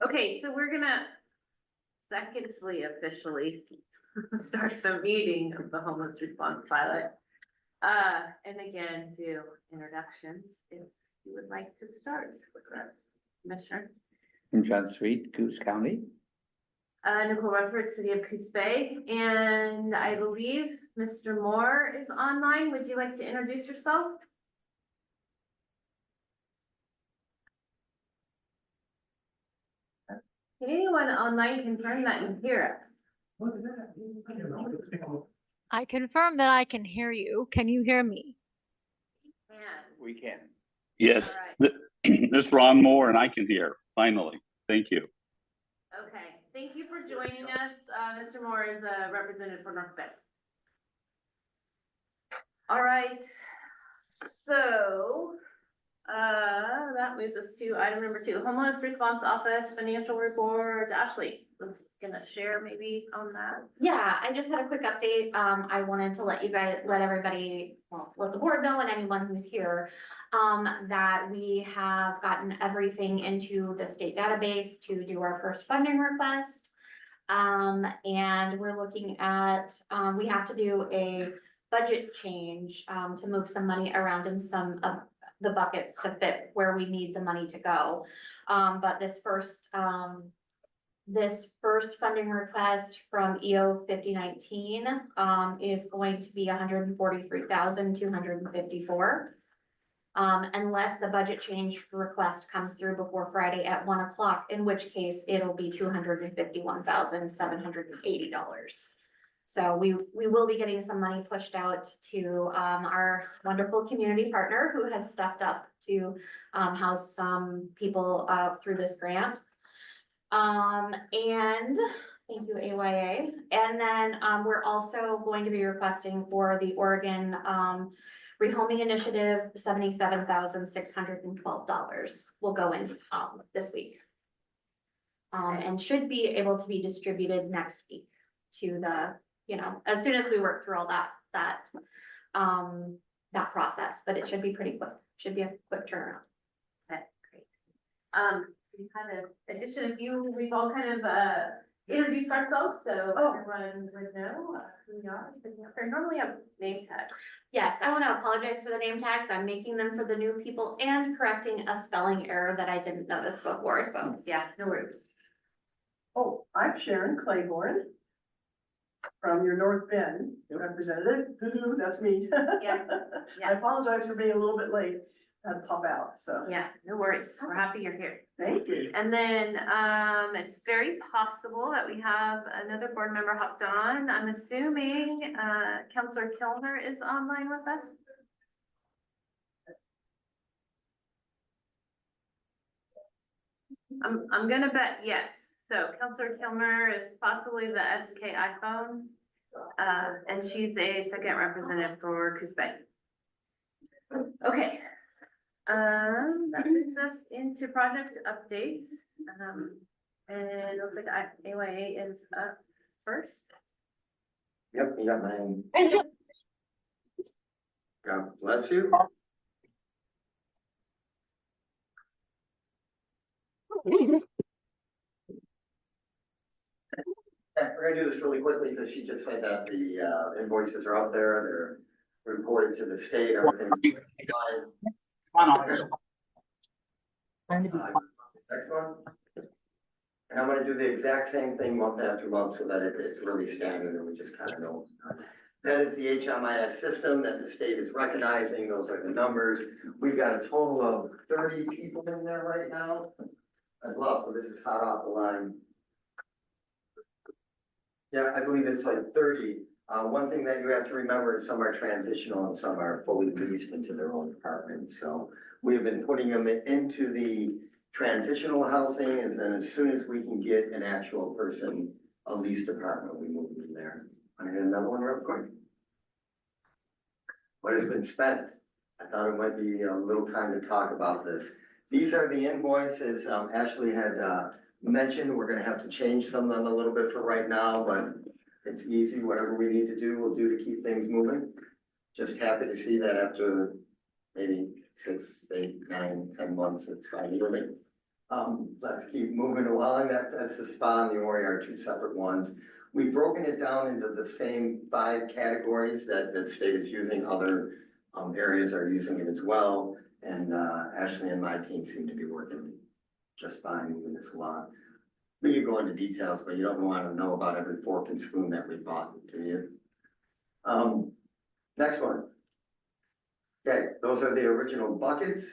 Okay, so we're gonna secondly officially start the meeting of the homeless response pilot. And again, do introductions if you would like to start with us, Commissioner. I'm John Sweet, Goose County. Nicole Rutherford, City of Coos Bay, and I believe Mr. Moore is online. Would you like to introduce yourself? Can anyone online confirm that you hear us? I confirm that I can hear you. Can you hear me? We can. Yes, All this is Ron Moore and I can hear, finally. Thank you. Okay, thank you for joining us. Mr. Moore is a representative for North Bay. All right, so that moves us to item number 2, homeless response office financial report. Ashley was gonna share maybe on that. Yeah, I just had a quick update. I wanted to let everybody, well, let the board know and anyone who's here, that we have gotten everything into the state database to do our first funding request. And we're looking at, we have to do a budget change, to move some money around in some of the buckets to fit where we need the money to go. But this first funding request from EO 5019 is going to be $143,254. Unless the budget change request comes through before Friday at 1 o'clock, in which case it'll be $251,780. So we will be getting some money pushed out to our wonderful community partner who has stepped up to house some people through this grant. And thank you, AYA. And then we're also going to be requesting for the Oregon Rehoming Initiative, $77,612 will go in this week. And should be able to be distributed next week to the, as soon as we work through all that process, but it should be pretty quick. Should be a quick turnaround. Okay, great. We kind of, addition of you, we've all kind of introduced ourselves, so everyone would know who we are. Normally have name tags. Yes, I want to apologize for the name tags. I'm making them for the new people and correcting a spelling error that I didn't notice before, so. Yeah, no worries. Oh, I'm Sharon Claiborne from your North Bend representative. That's me. Yeah. I apologize for being a little bit late. I had to pop out, so. Yeah, no worries. We're happy you're here. Thank you. And then it's very possible that we have another board member hopped on. I'm assuming Councilor Kilmer is online with us. I'm gonna bet yes. So Councilor Kilmer is possibly the SK iPhone, and she's a second representative for Coos Bay. Okay. That brings us into project updates. And it looks like AYA is up first. Yep, you got mine. God bless you. We're gonna do this really quickly because she just said that the invoices are out there. They're reported to the state. Everything's fine. Next one. And I'm gonna do the exact same thing month after month so that it's really standard and we just kind of know. That is the HMIS system that the state is recognizing. Those are the numbers. We've got a total of 30 people in there right now. I'd love, so this is hot off the line. Yeah, I believe it's like 30. One thing that you have to remember is some are transitional and some are fully leased into their own apartments. So we've been putting them into the transitional housing, and then as soon as we can get an actual person, a leased apartment, we move them there. I get another one real quick. What has been spent? I thought it might be a little time to talk about this. These are the invoices Ashley had mentioned. We're gonna have to change some of them a little bit for right now, but it's easy. Whatever we need to do, we'll do to keep things moving. Just happy to see that after maybe 6, 8, 9, 10 months, it's finally moving. Let's keep moving along. That's the spa and the Ori are two separate ones. We've broken it down into the same 5 categories that the state is using. Other areas are using it as well. And Ashley and my team seem to be working just fine moving this along. We could go into details, but you don't want to know about every fork and spoon that we bought, do you? Next one. Okay, those are the original buckets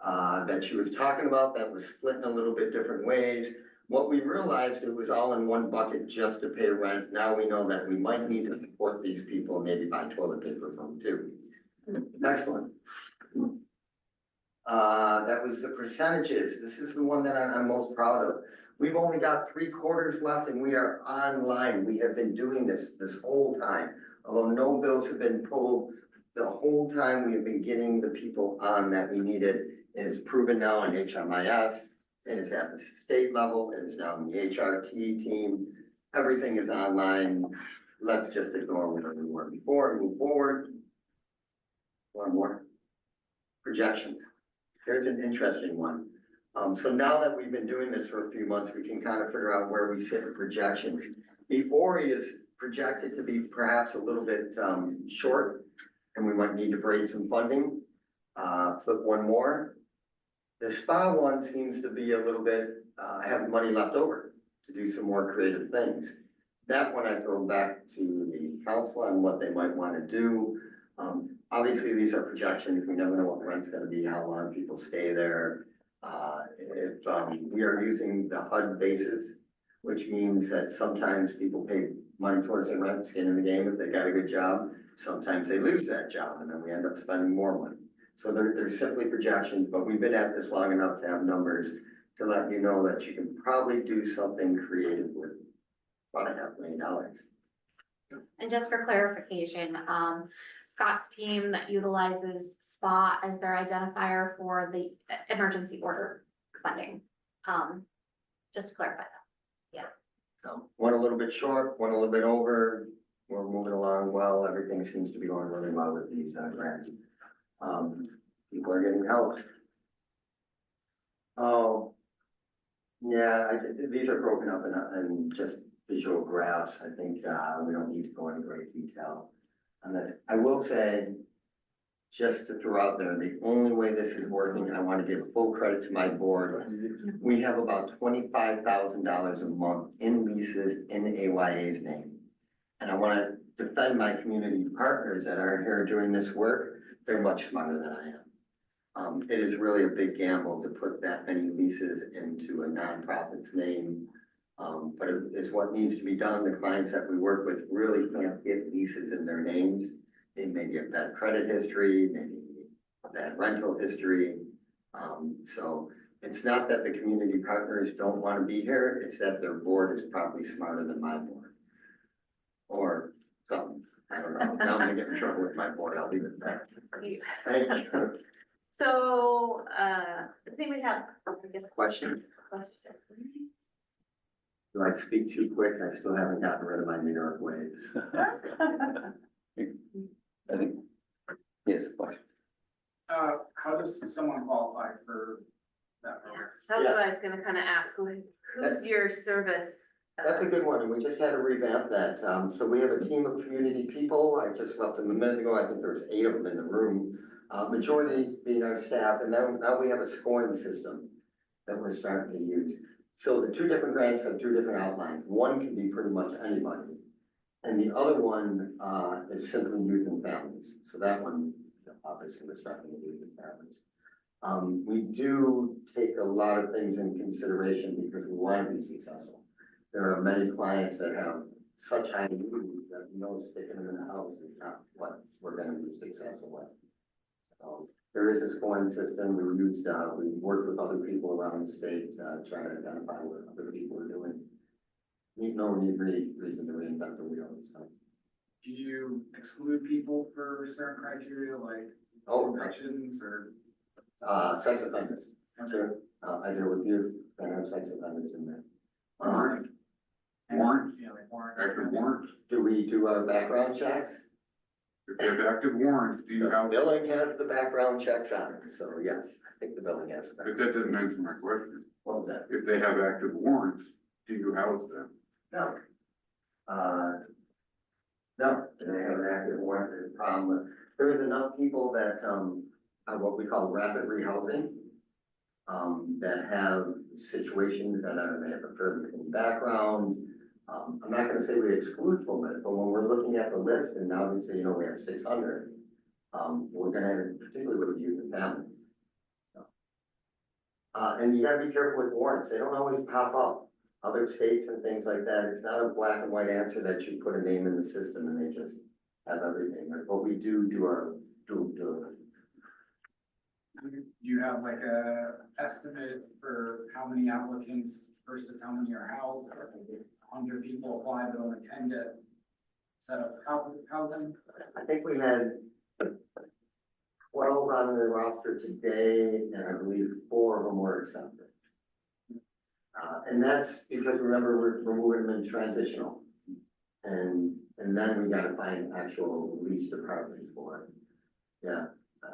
that she was talking about that was split in a little bit different ways. What we realized, it was all in one bucket just to pay rent. Now we know that we might need to support these people, maybe buy toilet paper from them too. Next one. That was the percentages. This is the one that I'm most proud of. We've only got 3 quarters left and we are online. We have been doing this whole time. Although no bills have been pulled, the whole time we have been getting the people on that we needed. It is proven now on HMIS. It is at the state level. It is now in the HRT team. Everything is online. Let's just ignore where we were before and move forward. One more. Projections. Here's an interesting one. So now that we've been doing this for a few months, we can kind of figure out where we sit in projections. The ORI is projected to be perhaps a little bit short, and we might need to break some funding. Flip one more. The spa one seems to be a little bit, have money left over to do some more creative things. That one I throw back to the council on what they might want to do. Obviously, these are projections. We never know what rent's gonna be, how long people stay there. If we are using the HUD basis, which means that sometimes people pay money towards their rent, skin in the game if they got a good job. Sometimes they lose that job and then we end up spending more money. So they're simply projections, but we've been at this long enough to have numbers to let you know that you can probably do something creative with about $500,000. And just for clarification, Scott's team utilizes SPA as their identifier for the emergency order funding. Just to clarify that. So one a little bit short, one a little bit over. We're moving along well. Everything seems to be going really well with these grants. People are getting help. Oh, yeah, these are broken up in just visual graphs. I think we don't need to go into great detail on that. I will say, just to throw out there, the only way this is working, and I want to give full credit to my board, we have about $25,000 a month in leases in AYA's name. And I want to defend my community partners that are here doing this work. They're much smarter than I am. It is really a big gamble to put that many leases into a nonprofit's name. But it is what needs to be done. The clients that we work with really can't get leases in their names. They may get bad credit history, maybe bad rental history. So it's not that the community partners don't want to be here, it's that their board is probably smarter than my board. Or something, I don't know. Now I'm gonna get in trouble with my board, I'll leave it there. Thank you. So, let's see, we have, I guess, Question? question. Do I speak too quick? I still haven't gotten rid of my New York waves. I think, yes, question. How does someone qualify for that program? That's what I was gonna kind of ask, who's your service? That's a good one, and we just had to revamp that. So we have a team of community people. I just left them a minute ago. I think there's 8 of them in the room. Majority being our staff, and then now we have a scoring system that we're starting to use. So the 2 different grants have 2 different outlines. One can be pretty much anybody, and the other one is simply youth and families. So that one, obviously, we're starting with youth and families. We do take a lot of things in consideration because we want to be successful. There are many clients that have such high needs that sticking them in the house is not what we're going to be successful with. There is a scoring system. We worked with other people around the state to try to identify what other people are doing. No reason to reinvent the wheel. So. Do you exclude people for certain criteria like convictions or? Sex offenders. Sure. I deal with youth that have sex offenders in there. Warrant? Yeah, like warrant. Do we do our background checks? If they have active warrants, do you The have? billing has the background checks on it, so yes, I think the billing has. the But that background. doesn't answer my question. What was that? If they have active warrants, do you house them? No. No, they have an active warrant. There's enough people that, are what we call rapid rehousing. That have situations that are, they have a fairly clean background. I'm not gonna say we exclude from it, but when we're looking at the list and now we say, you know, we have 600, we're gonna, particularly with youth and families. And you gotta be careful with warrants. They don't always pop up. Other states and things like that, it's not a black and white answer that you put a name in the system and they just have everything. But we do our do. Do you have like a estimate for how many applicants versus how many are housed? Or if 100 people apply, but only 10 get set up housing? I think we had 12 on the roster today, and I believe 4 of them were accepted. And that's because remember, we're moving them in transitional. And then we gotta find actual lease apartments for it. Yeah,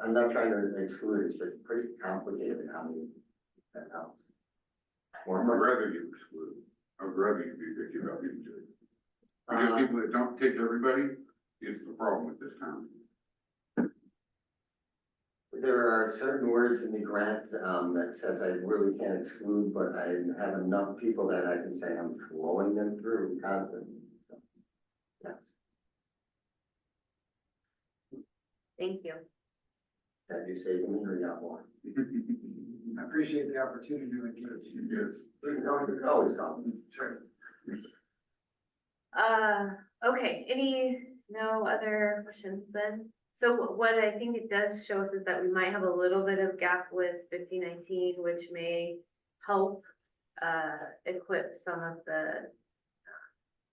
I'm not trying to exclude, it's just pretty complicated how many that helps. I'd rather you exclude. I'd rather you be picky about into it. Because people that don't take everybody is the problem with this town. There are certain words in the grant, that says I really can't exclude, but I have enough people that I can say I'm flowing them through constantly. So, yes. Thank you. That you say to me or you got more? I appreciate the opportunity to engage. Yes. You can always come. Sure. Okay, no other questions then? So what I think it does show us is that we might have a little bit of gap with 5019, which may help equip some of the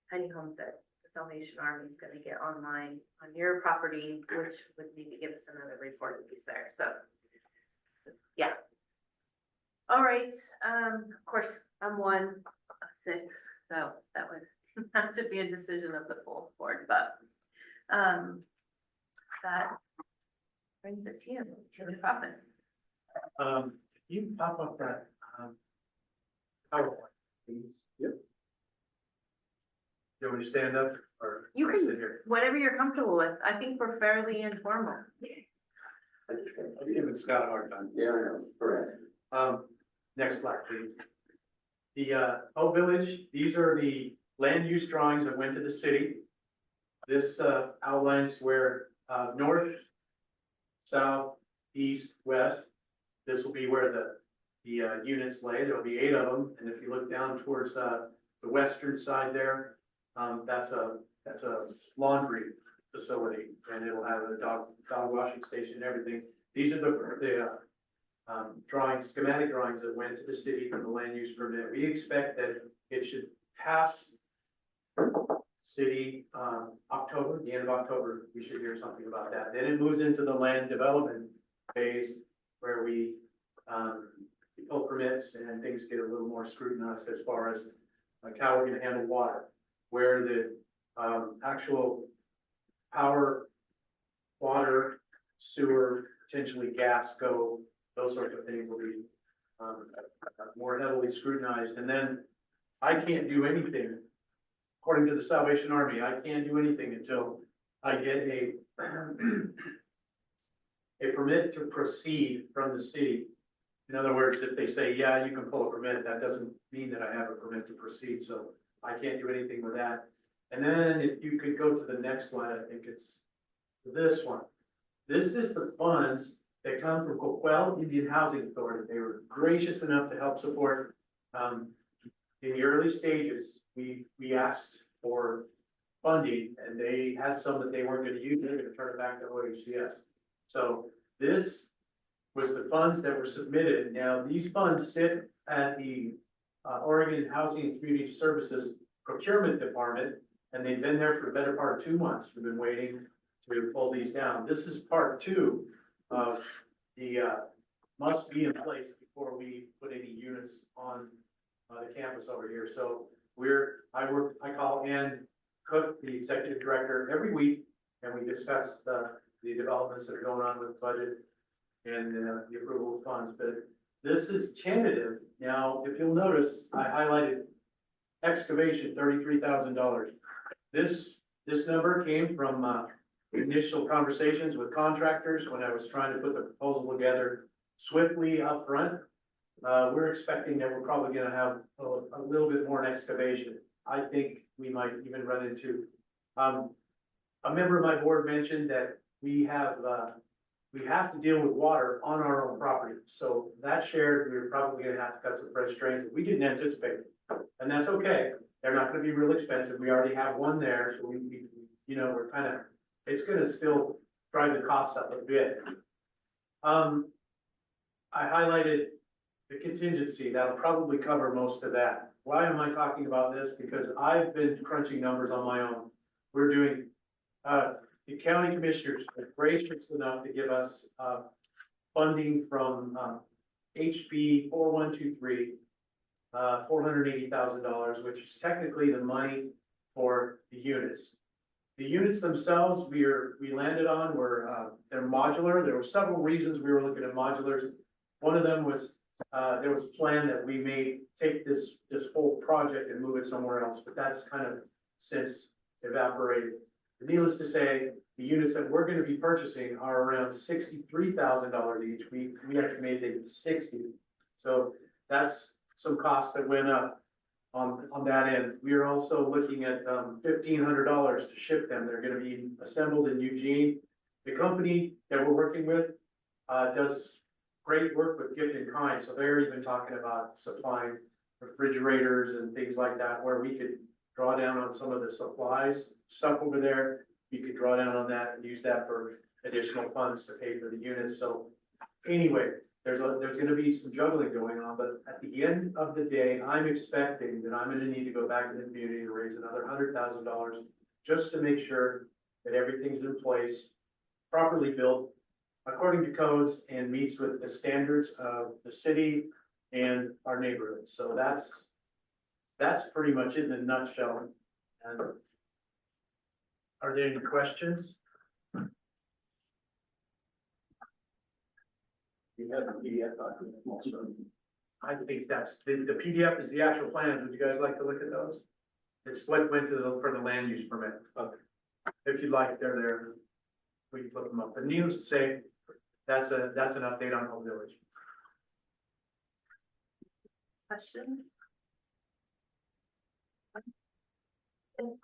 tiny homes that the Salvation Army is gonna get online on your property, which would maybe give us another reporting piece there, so. Yeah. All right, of course, I'm 1 of 6, so that would have to be a decision of the full board, but, that brings it to you, David Coffin. You pop up that, PowerPoint, please. Yep. Do you want me to stand up or? You sit can, here? whatever you're comfortable with, I think we're fairly informal. I'm giving Scott a hard time. Yeah, I know, correct. Next slide, please. The, O Village, these are the land use drawings that went to the city. This, outlines where, north, south, east, west. This will be where the units lay. There'll be 8 of them. And if you look down towards, the western side there, that's a laundry facility, and it'll have a dog washing station and everything. These are the drawings, schematic drawings that went to the city for the land use permit. We expect that it should pass city, October, the end of October. We should hear something about that. Then it moves into the land development phase where we pull permits and things get a little more scrutinized as far as like how we're gonna handle water, where the actual power, water, sewer, potentially gas go, those sorts of things will be more heavily scrutinized. And then I can't do anything, according to the Salvation Army, I can't do anything until I get a permit to proceed from the city. In other words, if they say, yeah, you can pull a permit, that doesn't mean that I have a permit to proceed, so I can't do anything with that. And then if you could go to the next slide, I think it's this one. This is the funds that come from Coquel Indian Housing Authority. They were gracious enough to help support, in the early stages, we asked for funding and they had some that they weren't gonna use, they were gonna turn it back to OHCS. So this was the funds that were submitted. Now, these funds sit at the Oregon Housing and Community Services Procurement Department, and they've been there for the better part of 2 months. We've been waiting to pull these down. This is part 2 of the must be in place before we put any units on the campus over here. So I call Ann Cook, the executive director, every week, and we discussed, the developments that are going on with the budget and, the approval of funds, but this is tentative. Now, if you'll notice, I highlighted excavation, $33,000. This number came from, initial conversations with contractors when I was trying to put the proposal together swiftly up front. We're expecting that we're probably gonna have a little bit more in excavation. I think we might even run into, a member of my board mentioned that we have to deal with water on our own property. So that shared, we're probably gonna have to cut some fresh drains that we didn't anticipate. And that's okay. They're not gonna be real expensive. We already have one there, so we you know, we're kind of, it's gonna still drive the costs up a bit. I highlighted the contingency. That'll probably cover most of that. Why am I talking about this? Because I've been crunching numbers on my own. We're doing, the county commissioners are gracious enough to give us, funding from, HB 4123, $480,000, which is technically the money for the units. The units themselves, we landed on were, they're modular. There were several reasons we were looking at modulars. One of them was, there was a plan that we may take this whole project and move it somewhere else, but that's kind of since evaporated. Needless to say, the units that we're gonna be purchasing are around $63,000 each. We estimated it $60,000. So that's some costs that went up on that end. We are also looking at $1,500 to ship them. They're gonna be assembled in Eugene. The company that we're working with does great work with gift in kind, so they're even talking about supplying refrigerators and things like that, where we could draw down on some of the supplies stuff over there. You could draw down on that and use that for additional funds to pay for the units. So anyway, there's gonna be some juggling going on, but at the end of the day, I'm expecting that I'm gonna need to go back to the community and raise another $100,000 just to make sure that everything's in place, properly built, according to codes, and meets with the standards of the city and our neighborhood. So that's pretty much it in a nutshell. And are there any questions? You have the PDF document also. I think that's, the PDF is the actual plans. Would you guys like to look at those? It's what went to for the land use permit. Okay. If you'd like, they're there. We can flip them up. But needless to say, that's an update on Home Village. Question?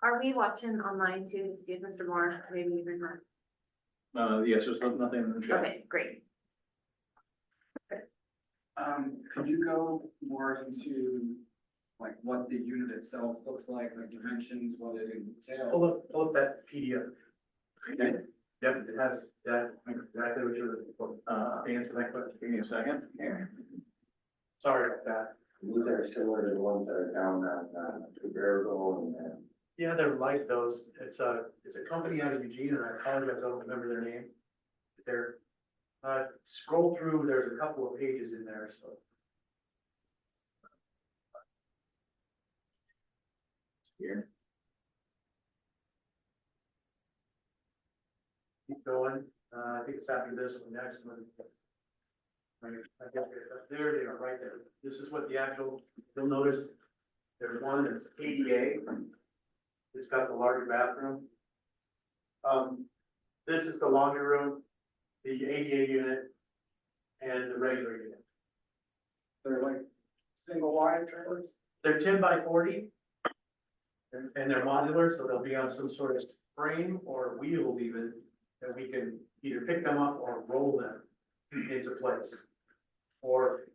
Are we watching online too to see if Mr. Moore maybe even not? Yes, there's nothing in the chat. Okay, great. Could you go more into like what the unit itself looks like dimensions, what it entails? Pull up that PDF. Okay. Yep, it has that, exactly what you're looking for. To answer that question. Give me a second. Here. Sorry about that. These are similar to the ones that are down on, Tuberville and, Yeah, they're like those. It's a company out of Eugene, and I apologize, I don't remember their name. They're, scroll through, there's a couple of pages in there, so. Here. Keep going. I think it's after this one, next one. There they are, right there. This is what the actual, you'll notice, there's one that's ADA. It's got the larger bathroom. This is the laundry room, the ADA unit, and the regular unit. They're like single wide trailers? They're 10 by 40. And they're modular, so they'll be on some sort of frame or wheels even, that we can either pick them up or roll them into place. Or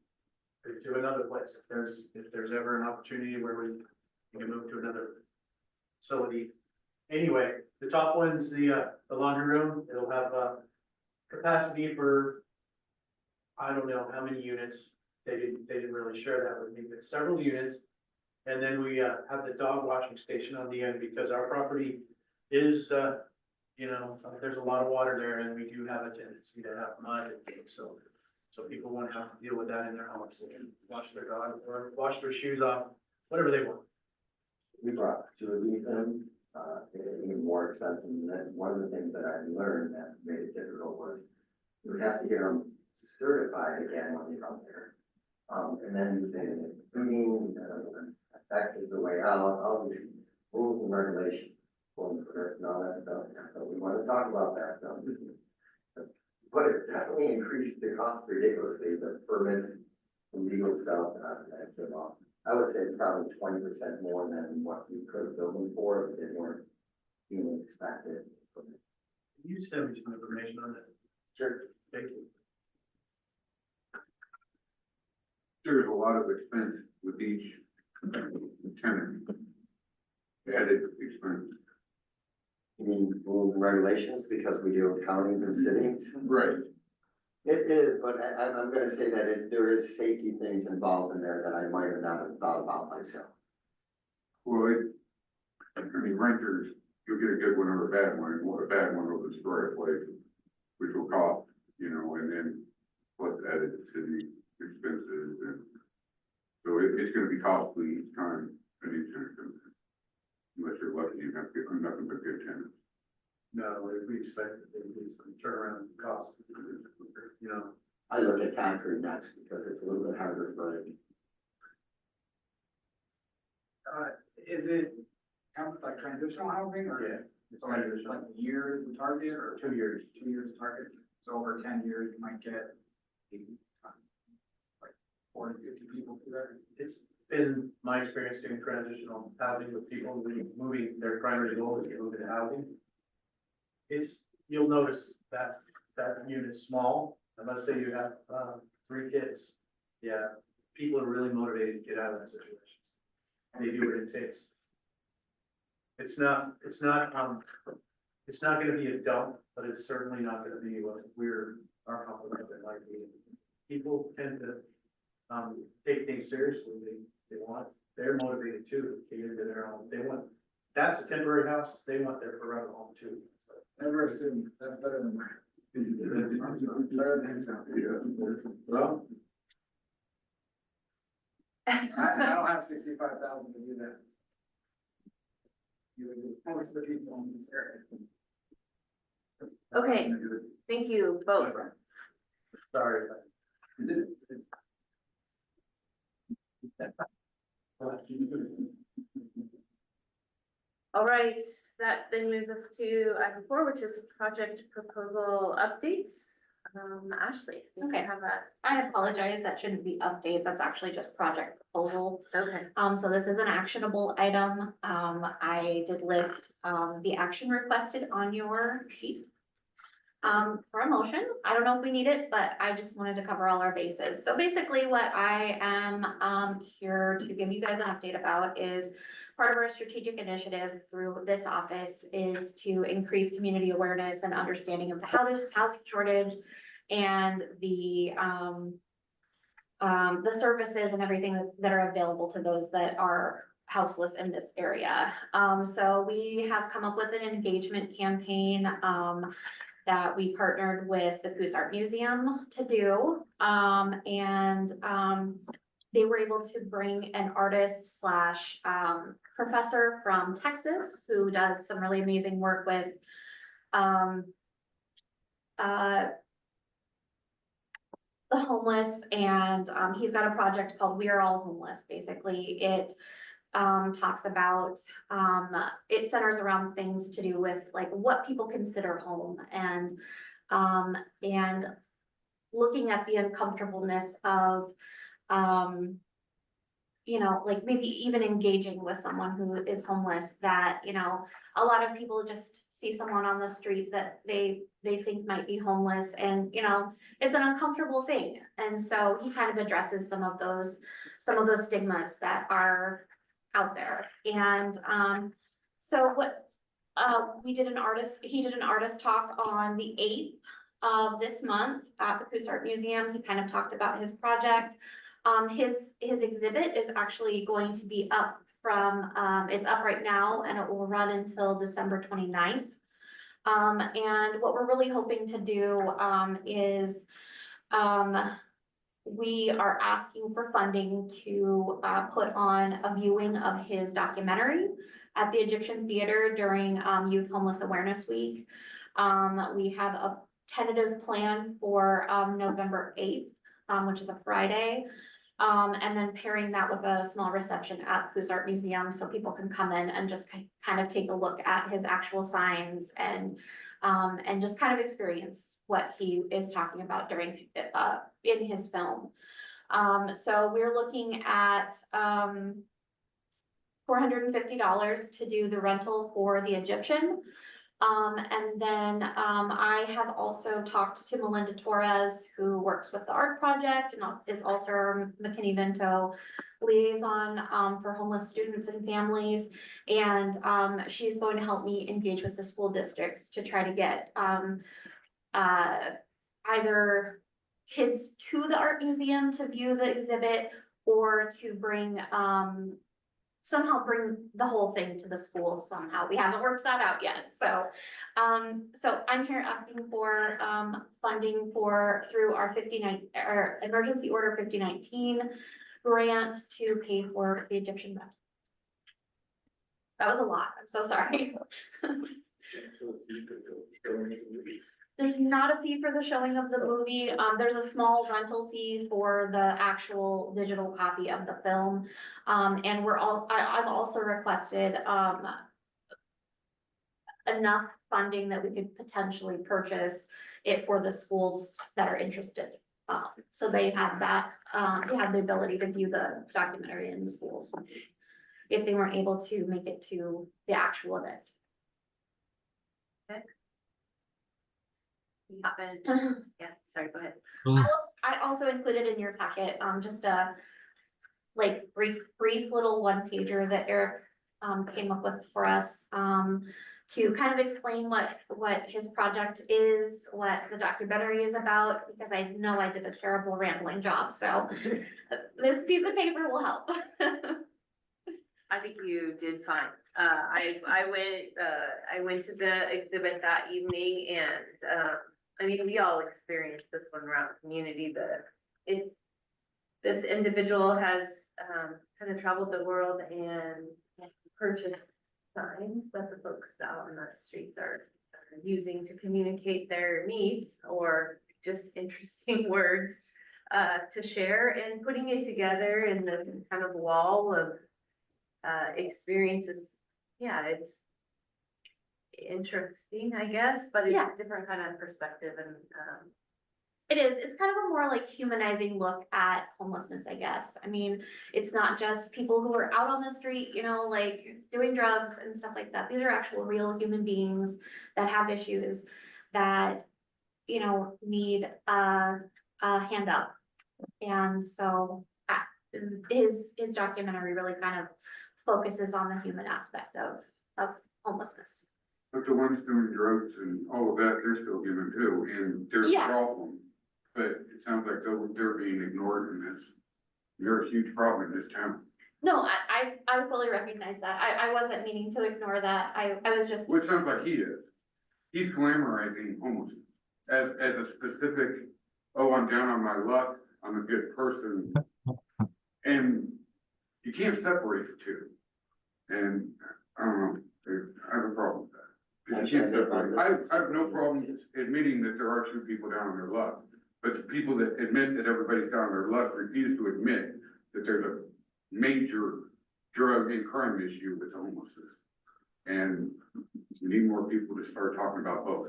to another place, if there's ever an opportunity where we can move to another facility. Anyway, the top one's the laundry room. It'll have capacity for, I don't know how many units. They didn't really share that with me, but several units. And then we have the dog washing station on the end, because our property is, there's a lot of water there, and we do have a tendency to have mud and things, so people won't have to deal with that in their homes. They can wash their dog or wash their shoes off, whatever they want. we brought two of these in, even more expensive. And then one of the things that I learned that made it difficult was you would have to get them certified again when you come there. And then the cleaning, tax is the way out, all these rules and regulations, and all that stuff. So we want to talk about that. But it definitely increased the cost ridiculously, the permits, the legal stuff, and so on. I would say probably 20% more than what we could have built them for if they weren't being expected. Can you send me some information on that? Sure. Thank you. There's a lot of expense with each tenant. Added expense. You mean rules and regulations because we deal with counties and cities? Right. It is, but I'm gonna say that there is safety things involved in there that I might have not have thought about myself. Well, I mean, renters, you'll get a good one or a bad one, and a bad one will destroy a place, which will cost, you know, and then plus added city expenses, and so it's gonna be costly each time a new tenant comes in. Unless you're lucky, you have to get nothing but good tenants. No, we expect that there'd be some turnaround costs, you know. I look at concrete next because it's a little bit harder to break. Is it kind of like transitional housing or? Yeah. It's already like a year is the target or 2 years. 2 years target? So over 10 years, you might get like 40, 50 people through there. It's been my experience doing transitional housing with people moving their primary goal is to move into housing. You'll notice that unit's small, and let's say you have 3 kids. Yeah, people are really motivated to get out of that situation. And they do what it takes. It's not gonna be a dump, but it's certainly not gonna be what our company like. People tend to take things seriously. They're motivated too, to get into their own, that's a temporary house, they want their forever home too. Never assume, that's better than mine. Better than sound. Well, I don't have 65,000 to do that. Most of the people in this area. Okay, thank you both. sorry. All right, that then moves us to item 4, which is project proposal updates. Ashley, I think you Okay. have that. I apologize, that shouldn't be update, that's actually just project proposal. Okay. So this is an actionable item. I did list, the action requested on your sheet. For a motion, I don't know if we need it, but I just wanted to cover all our bases. So basically what I am, here to give you guys an update about is part of our strategic initiative through this office is to increase community awareness and understanding of the housing shortage and the services and everything that are available to those that are houseless in this area. So we have come up with an engagement campaign, that we partnered with the Coos Art Museum to do. They were able to bring an artist slash professor from Texas who does some really amazing work with the homeless, and he's got a project called We Are All Homeless. Basically, it talks about, it centers around things to do with like what people consider home and looking at the uncomfortableness of, you know, like maybe even engaging with someone who is homeless, that, you know, a lot of people just see someone on the street that they think might be homeless, and, you know, it's an uncomfortable thing. And so he kind of addresses some of those stigmas that are out there. And so what he did an artist talk on the 8th of this month at the Coos Art Museum. He kind of talked about his project. His exhibit is actually going to be up from, it's up right now, and it will run until December 29th. And what we're really hoping to do is we are asking for funding to put on a viewing of his documentary at the Egyptian Theater during, Youth Homeless Awareness Week. We have a tentative plan for, November 8th, which is a Friday. And then pairing that with a small reception at Coos Art Museum, so people can come in and just kind of take a look at his actual signs and just kind of experience what he is talking about during, in his film. So we're looking at, $450 to do the rental for the Egyptian. And then, I have also talked to Melinda Torres, who works with the art project and is also our McKinney-Vento liaison, for homeless students and families. And, she's going to help me engage with the school districts to try to get, either kids to the art museum to view the exhibit or to bring, somehow bring the whole thing to the schools somehow. We haven't worked that out yet, so. So I'm here asking for, funding through our our emergency order 5019 grant to pay for the Egyptian rent. That was a lot, I'm so sorry. There's not a fee for the showing of the movie. There's a small rental fee for the actual digital copy of the film. And I've also requested, enough funding that we could potentially purchase it for the schools that are interested. So they have that, they have the ability to view the documentary in the schools if they weren't able to make it to the actual event. Yeah, sorry, go ahead. I also included in your packet, just a like brief little one pager that Eric came up with for us, to kind of explain what his project is, what the documentary is about, because I know I did a terrible rambling job, so this piece of paper will help. I think you did fine. I went to the exhibit that evening and, I mean, we all experienced this one around the community, this individual has, kind of traveled the world and purchased signs that the folks out on the streets are using to communicate their needs or just interesting words, to share, and putting it together in this kind of wall of, experiences. Yeah, it's interesting, I guess, but it's Yeah. a different kind of perspective and, It is, it's kind of a more like humanizing look at homelessness, I guess. I mean, it's not just people who are out on the street, you know, like doing drugs and stuff like that. These are actual real human beings that have issues that, you know, need a hand up. And so, his documentary really kind of focuses on the human aspect of homelessness. But the ones doing drugs and all of that, they're still given too, and there's a Yeah. problem. But it sounds like they're being ignored, and they're a huge problem in this town. No, I fully recognize that. I wasn't meaning to ignore that. I was just, Well, it sounds like he is. He's glamorizing homelessness as a specific, oh, I'm down on my luck, I'm a good person. And you can't separate the two. And I don't know, I have a problem with that. You can't separate. I have no problem admitting that there are two people down on their luck. But the people that admit that everybody's down on their luck refuse to admit that there's a major drug and crime issue with homelessness. And we need more people to start talking about both.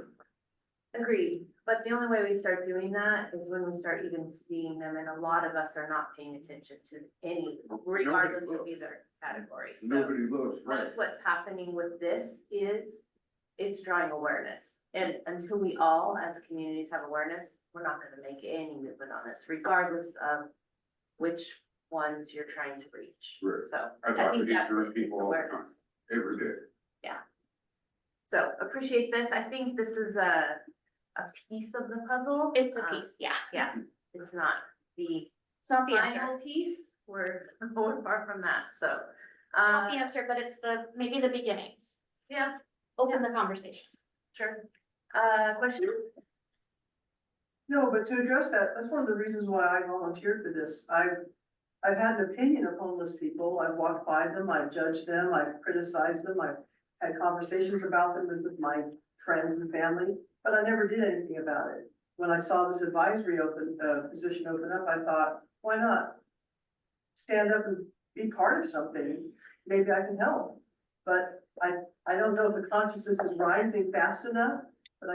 agreed. But the only way we start doing that is when we start even seeing them, and a lot of us are not paying attention to any, regardless of either category. So Nobody looks, right? that's what's happening with this is it's drawing awareness. And until we all as communities have awareness, we're not gonna make any movement on this, regardless of which ones you're trying to reach. Right. So I I talk to think these that's group people all the awareness. time, every day. So appreciate this. I think this is a piece of the puzzle. it's a piece, yeah. Yeah, it's not the It's not the answer. final piece. We're far from that, so. It's not the answer, but it's maybe the beginning. Yeah, Open the conversation. sure. Question? No, but to address that, that's one of the reasons why I volunteered for this. I've had an opinion of homeless people. I've walked by them, I've judged them, I've criticized them, I've had conversations about them with my friends and family, but I never did anything about it. When I saw this advisory position open up, I thought, why not? Stand up and be part of something. Maybe I can help. But I don't know if the consciousness is rising fast enough, but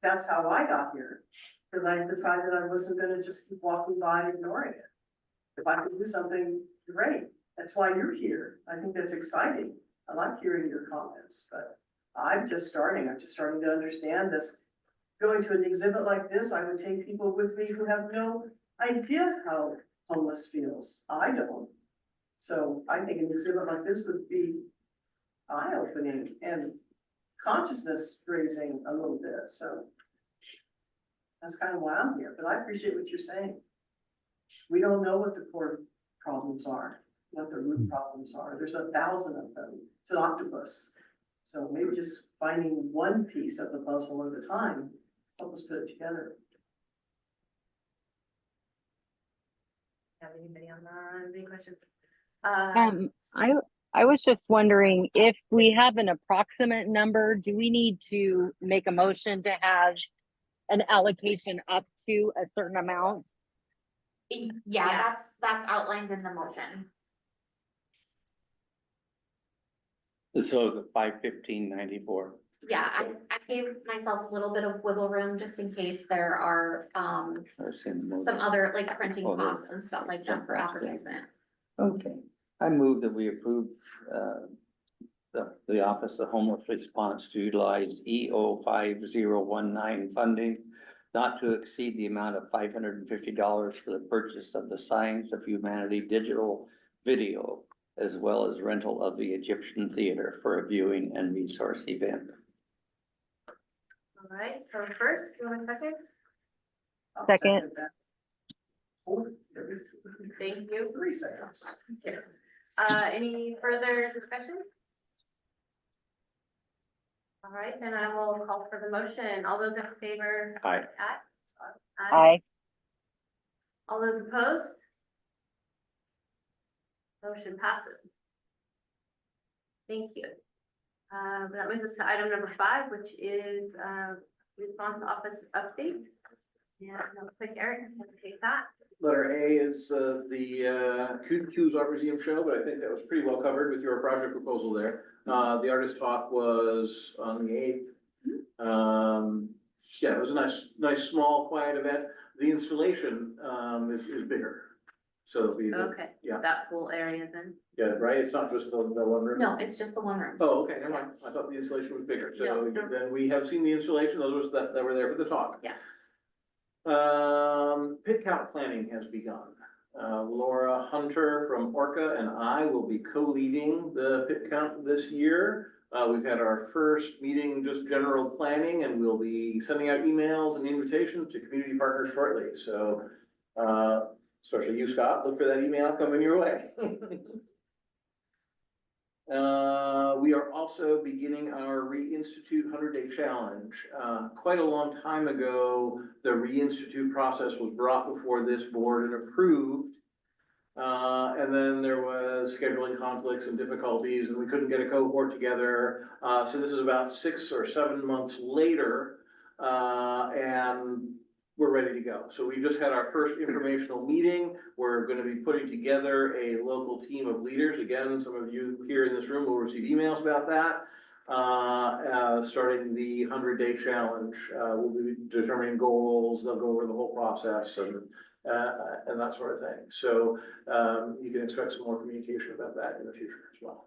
that's how I got here. Because I decided I wasn't gonna just keep walking by and ignoring it. If I can do something, great. That's why you're here. I think that's exciting. I like hearing your comments, but I'm just starting to understand this. Going to an exhibit like this, I would take people with me who have no idea how homeless feels. I don't. So I think an exhibit like this would be eye-opening and consciousness raising a little bit, so. That's kind of why I'm here, but I appreciate what you're saying. We don't know what the core problems are, what the root problems are. There's 1,000 of them. It's an octopus. So maybe just finding one piece of the puzzle at a time, help us put it together. Have anybody on any questions? I was just wondering if we have an approximate number, do we need to make a motion to have an allocation up to a certain amount? Yeah, that's outlined in the motion. So the 515.94. Yeah, I gave myself a little bit of wiggle room just in case there are, some other like printing Oh, there. costs and stuff like that for advertisement. Okay, I move that we approve, the Office of Homeless Response to utilize EO 5019 funding not to exceed the amount of $550 for the purchase of the Signs of Humanity digital video, as well as rental of the Egyptian Theater for a viewing and resource event. All right, so first, you want a second? I'll Second. that. Thank you. 3 seconds. Any further discussion? All right, then I will call for the motion. All those in favor? Aye. Aye. All those opposed? Motion passes. Thank you. That moves us to item number 5, which is, response office updates. Yeah, real quick, Eric, I'm gonna take that. Letter A is the Q's Art Museum show, but I think that was pretty well covered with your project proposal there. The artist talk was on the 8th. Yeah, it was a nice, small, quiet event. The installation is bigger. So it'll be, Okay, yeah. that full area then. Yeah, right? It's not just the one room? No, it's just the one room. Oh, okay, never mind. I thought the installation was bigger. So No, no. then we have seen the installation. Those that were there for the talk. Yeah. Pit count planning has begun. Laura Hunter from Orca and I will be co-leading the pit count this year. We've had our first meeting, just general planning, and we'll be sending out emails and invitations to community partners shortly. So, especially you, Scott, look for that email coming your way. We are also beginning our Reinstitute 100-Day Challenge. Quite a long time ago, the Reinstitute process was brought before this board and approved. And then there was scheduling conflicts and difficulties, and we couldn't get a cohort together. So this is about 6 or 7 months later, and we're ready to go. So we just had our first informational meeting. We're going to be putting together a local team of leaders. Again, some of you here in this room will receive emails about that. Starting the 100-Day Challenge. We'll be determining goals. They'll go over the whole process and that sort of thing. So you can expect some more communication about that in the future as well.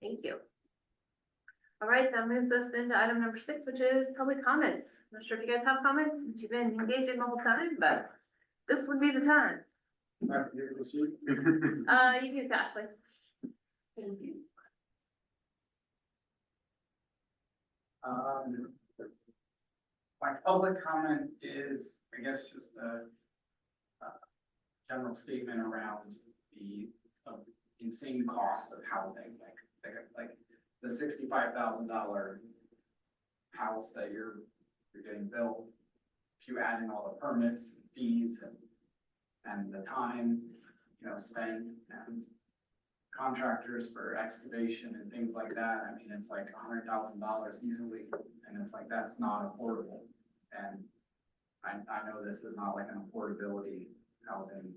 Thank you. All right, that moves us into item number 6, which is public comments. I'm not sure if you guys have comments, since you've been engaging the whole time, but this would be the time. You can get to Ashley. Thank you. My public comment is, I guess, just a general statement around the insane cost of housing, like the $65,000 house that you're getting built. If you add in all the permits and fees and and the time, you know, spent and contractors for excavation and things like that. I mean, it's like $100,000 easily, and it's like, that's not affordable. And I know this is not like an affordability housing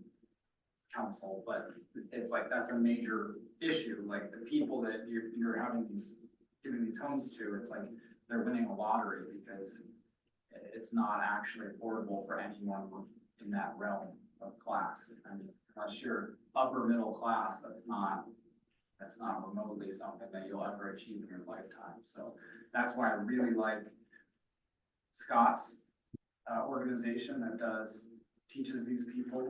council, but it's like, that's a major issue. Like the people that you're having these, giving these homes to, it's like they're winning a lottery because it's not actually affordable for anyone in that realm of class. I mean, unless you're upper middle class, that's not remotely something that you'll ever achieve in your lifetime. So that's why I really like Scott's organization that teaches these people,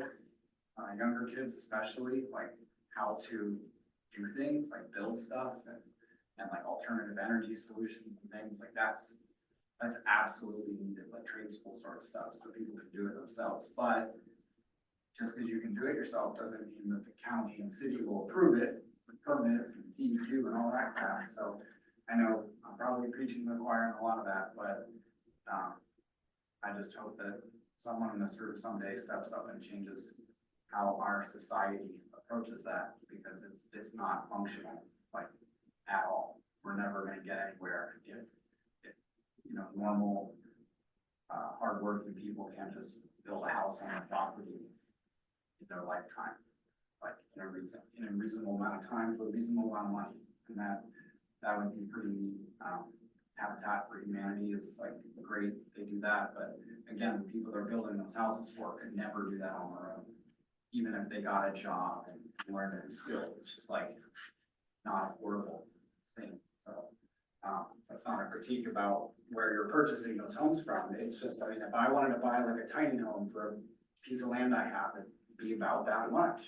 younger kids especially, like how to do things, like build stuff and like alternative energy solutions and things like that's absolutely needed, like trade school sort of stuff, so people can do it themselves. But just because you can do it yourself doesn't mean that the county and city will approve it with permits and DEQ and all that crap. So I know I'm probably preaching to the choir on a lot of that, but I just hope that someone in this group someday steps up and changes how our society approaches that, because it's not functional, like, at all. We're never gonna get anywhere if you know, normal, hardworking people can't just build a house on a property in their lifetime, like in a reasonable amount of time for a reasonable amount of money. And that would be pretty neat. Habitat for Humanity is like great, they do that, but again, the people they're building those houses for could never do that on their own. Even if they got a job and learned some skills, it's just like not affordable thing. So that's not a critique about where you're purchasing those homes from. It's just, I mean, if I wanted to buy like a tiny home for a piece of land I have, it'd be about that much.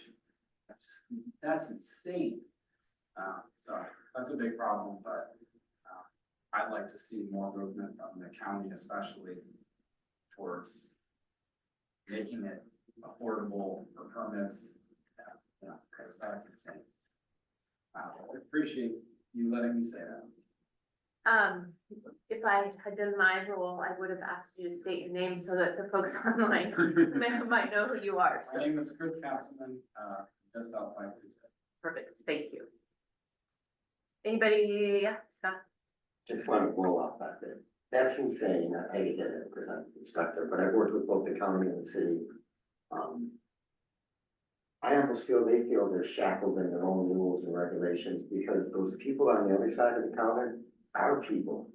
That's insane. So that's a big problem, but I'd like to see more movement from the county, especially towards making it affordable for permits. You know, because that's insane. I appreciate you letting me say that. If I had done my role, I would have asked you to state your name so that the folks online might know who you are. My name is Chris Councilman, just outside. Perfect, thank you. Anybody, yeah, Scott? Just want to blow off that bit. That's insane. I hate it because I'm stuck there, but I've worked with both the county and the city. I almost feel they feel they're shackled in their own rules and regulations because those people on the other side of the counter are people.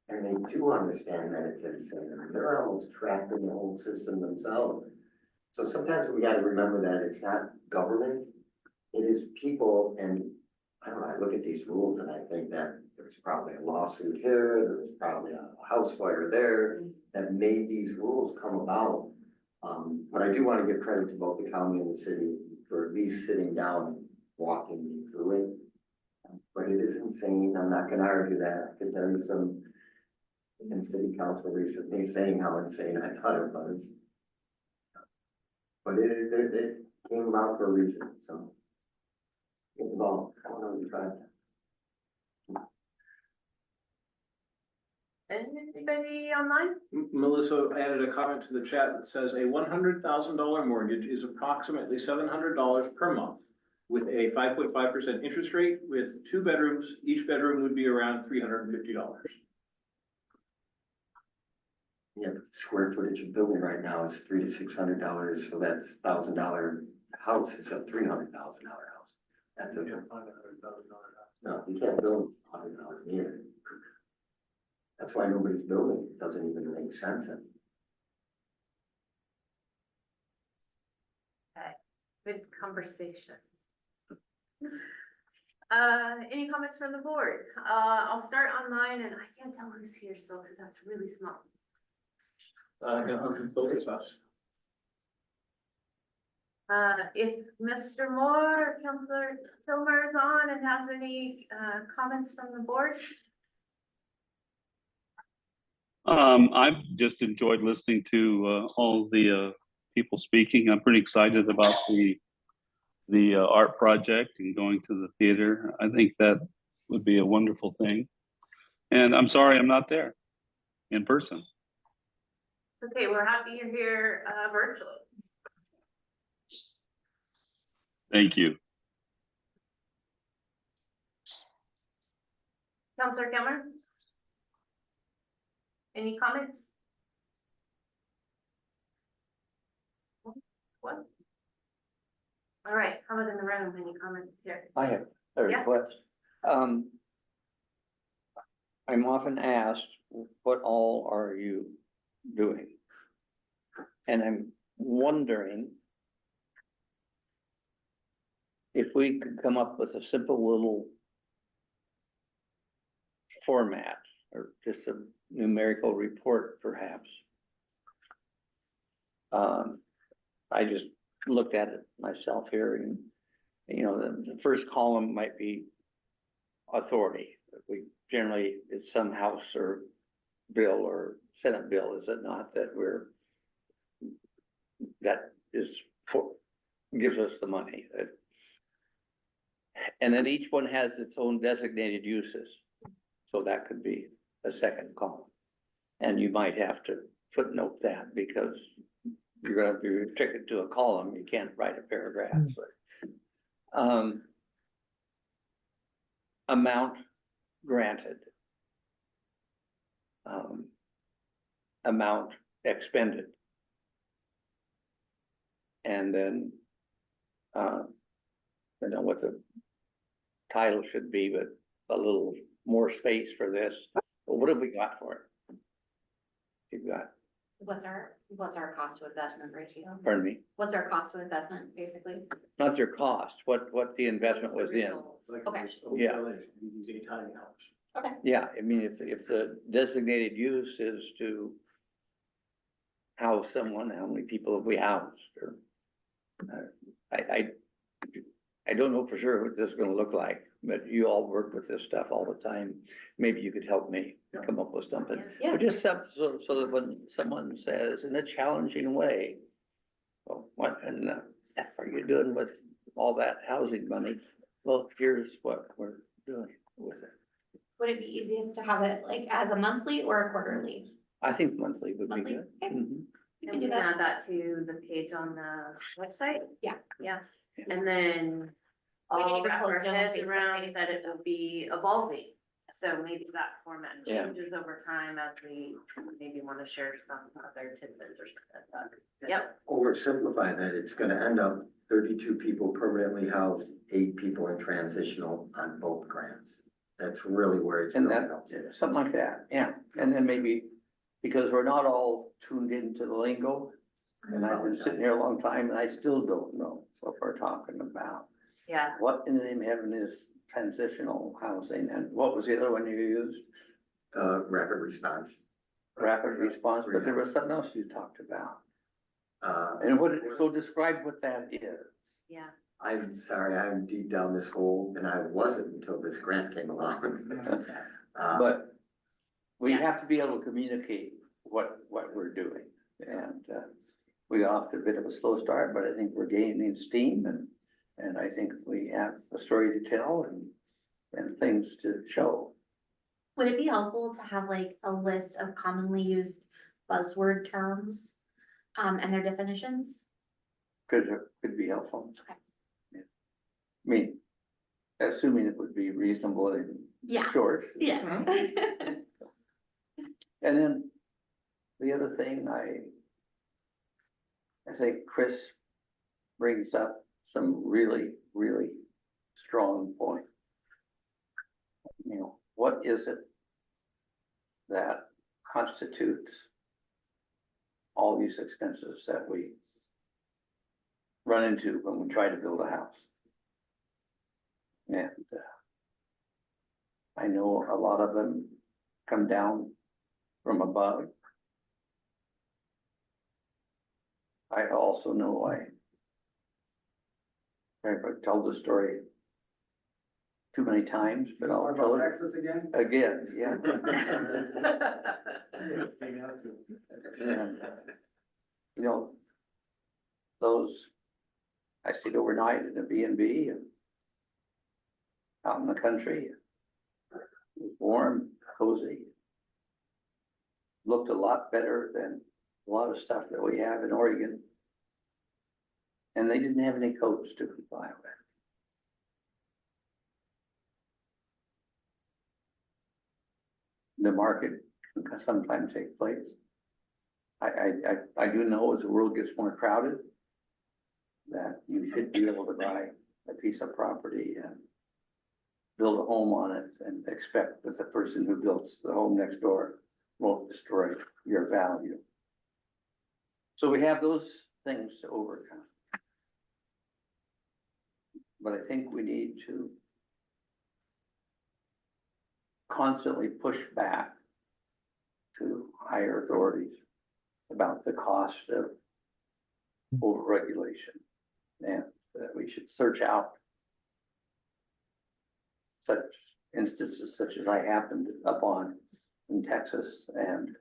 And they do understand that it's insane. They're almost trapped in the whole system themselves. So sometimes we got to remember that it's not government, it is people. And I don't know, I look at these rules and I think that there's probably a lawsuit here, there's probably a house fire there that made these rules come about. But I do want to give credit to both the county and the city for at least sitting down and walking me through it. But it is insane. I'm not going to argue that. I could tell you some in city council recently saying how insane I thought it was. But it came about for a reason, so. Get involved. I don't know if you tried that. Anybody online? Melissa added a comment to the chat that says a $100,000 mortgage is approximately $700 per month with a 5.5% interest rate with 2 bedrooms. Each bedroom would be around $350. Yeah, but the square footage of building right now is $300 to $600, so that's $1,000 house is a $300,000 house. That's a $500,000 house. no, you can't build $100,000 a year. That's why nobody's building. It doesn't even make sense. Okay, good conversation. Any comments from the board? I'll start online and I can't tell who's here still because that's really small. Focus us. If Mr. Moore or Councilor Tilmer is on and has any, comments from the board? I've just enjoyed listening to all the people speaking. I'm pretty excited about the art project and going to the theater. I think that would be a wonderful thing. And I'm sorry I'm not there in person. Okay, we're happy you're here, virtually. Thank you. Counselor Kilmer? Any comments? What? All right, how about in the room, any comments here? I have a Yeah. request. I'm often asked, what all are you doing? And I'm wondering if we could come up with a simple little format or just a numerical report perhaps. I just looked at it myself here and, you know, the first column might be authority. We generally, it's some House or bill or Senate bill, is it not, that is for, gives us the money. And then each one has its own designated uses. So that could be a second column. And you might have to footnote that because you're gonna be restricted to a column, you can't write a paragraph. Amount granted. Amount expended. And then, I don't know what the title should be, but a little more space for this. But what have we got for it? You've got, What's our cost to investment ratio? pardon me, What's our cost to investment, basically? not your cost, what the investment was in. Okay. Yeah. Using tiny house. Yeah, I mean, if the designated use is to house someone, how many people have we housed, or I don't know for sure what this is gonna look like, but you all work with this stuff all the time. Maybe you could help me come up with something. Yeah. Or just so that when someone says in a challenging way, well, what in the F are you doing with all that housing money? Well, here's what we're doing with it. Would it be easiest to have it like as a monthly or a quarterly? I think monthly would be Monthly? good. Okay. Mhm. You And can we do can that. add that to the page on the website? Yeah. Yeah, and then We can I'll even wrap our post it on heads Facebook around page that and it will be evolving. So maybe that format Yeah. changes over time as we maybe want to share some other tidbits or something like that. Yep, Oversimplify that, it's gonna end up 32 people permanently housed, 8 people in transitional on both grants. That's really where it's And going that, up to. something like that, yeah. And then maybe, because we're not all tuned into the lingo, and I've been sitting here a long time and I still don't know what we're talking about. yeah. What in the name of heaven is transitional housing, and what was the other one you used? Rapid response. Rapid response, but there was something else you talked about. And so describe what that is. Yeah, I'm sorry, I'm deep down this hole, and I wasn't until this grant came along. But we Yeah. have to be able to communicate what we're doing, and, we got off to a bit of a slow start, but I think we're gaining steam, and I think we have a story to tell and things to show. Would it be helpful to have like a list of commonly used buzzword terms, and their definitions? Could be helpful. Okay. Yeah. I mean, assuming it would be reasonable and Yeah. short. Yeah. And then the other thing I think Chris brings up some really, really strong point. You know, what is it that constitutes all these expenses that we run into when we try to build a house? And I know a lot of them come down from above. I also know I've told the story too many times, but I'll tell it Texas again? again, yeah. And, you know, I stayed overnight in a B&B and out in the country. It was warm, cozy. Looked a lot better than a lot of stuff that we have in Oregon. And they didn't have any codes to comply with. The market can sometimes take place. I do know as the world gets more crowded, that you should be able to buy a piece of property and build a home on it and expect that the person who builds the home next door won't destroy your value. So we have those things to overcome. But I think we need to constantly push back to higher authorities about the cost of overregulation, and that we should search out such instances such as I happened upon in Texas. And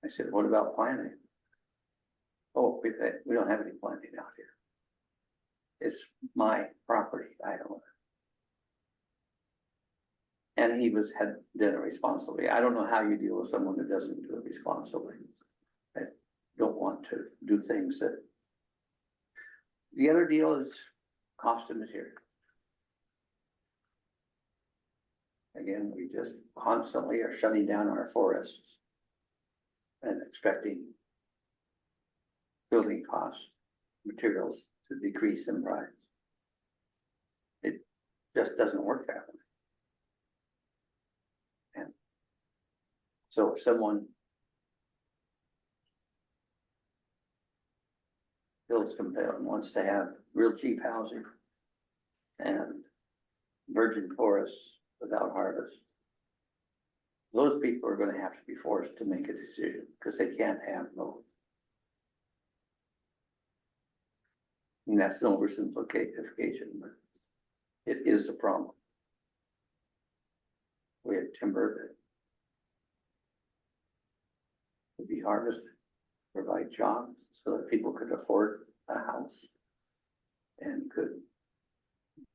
I said, what about planning? Oh, we don't have any planning out here. It's my property, I own it. And he had done it responsibly. I don't know how you deal with someone who doesn't do it responsibly. I don't want to do things that. The other deal is cost of material. Again, we just constantly are shutting down our forests and expecting building costs, materials to decrease in price. It just doesn't work that way. And so if someone feels compelled and wants to have real cheap housing and virgin forests without harvest, those people are going to have to be forced to make a decision because they can't have both. And that's an oversimplification, but it is a problem. We have timber that could be harvested, provide jobs so that people could afford a house and could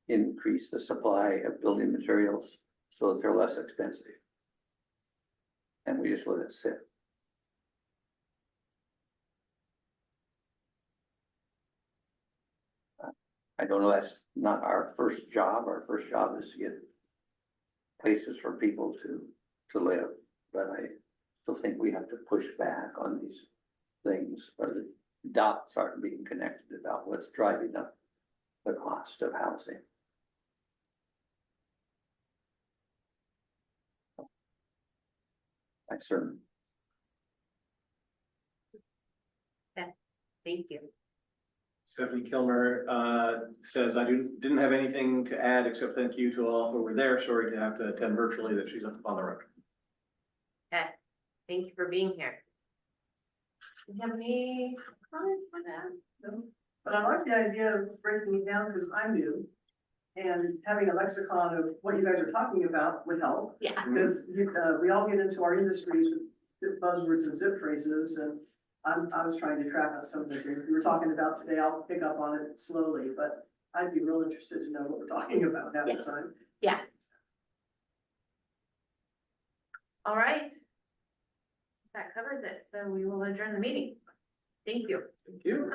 increase the supply of building materials so that they're less expensive. And we just let it sit. I don't know, that's not our first job. Our first job is to get places for people to live. But I still think we have to push back on these things, where the dots aren't being connected about what's driving up the cost of housing. I certainly. Thank you. Stephanie Kilmer says, I didn't have anything to add except thank you to all who were there. Sorry to have to attend virtually, that she's up on the road. Okay, thank you for being here. Do you have any comments on that? No. But I like the idea of breaking it down because I'm new. And having a lexicon of what you guys are talking about would help. Yeah. Because we all get into our industries with buzzwords and zip phrases, and I was trying to track on some of the things we were talking about today. I'll pick up on it slowly, but I'd be real interested to know what we're talking about half the time. Yeah. All right. That covers it, so we will adjourn the meeting. Thank you. Thank you.